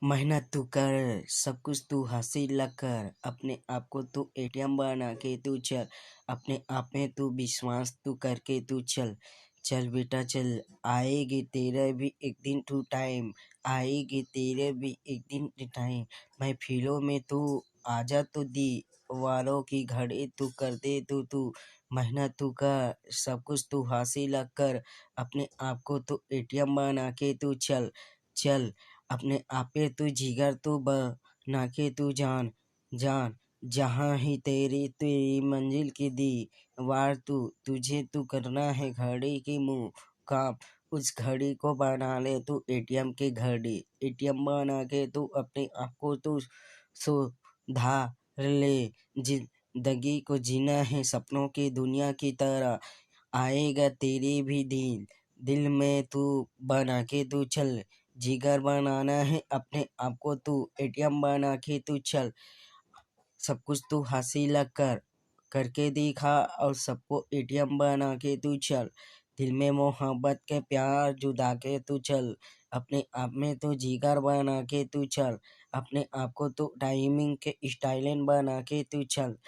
मेहनत तू कर, सब कुछ तू हासिल कर, अपने आप को तू एटीएम बना के तू चल, अपने आप में तू विश्वास तू करके तू चल। चल बेटा चल, आएगी तेरा भी एक दिन तू टाइम, आएगी तेरे भी एक दिन टाइम। महफिलों में तू आजा तो दी वालों की घड़ी तू कर दे तू मेहनत तू कर, सब कुछ तू हासिल कर, अपने आप को तू एटीएम बना के तू चल। चल अपने आप पे तू जिगर तू बना के तू जान जान, जहाँ ही तेरी तेरी मंजिल की दी वार तू, तुझे तू करना है घड़ी की मुँह काम, उस घड़ी को बना ले तू एटीएम की घड़ी। एटीएम बना के तू अपने आप को तू सुधार ले, जिंदगी को जीना है सपनों की दुनिया की तरह, आएगा तेरी भी दिन, दिल में तू बना के तू चल। जिगर बनाना है अपने आप को तू एटीएम बना के तू चल, सब कुछ तू हासिल कर करके दिखा और सबको एटीएम बना के तू चल। दिल में मोहब्बत के प्यार जुदा के तू चल, अपने आप में तू जिगर बना के तू चल, अपने आप को तू टाइमिंग के स्टाइलन बना के तू चल।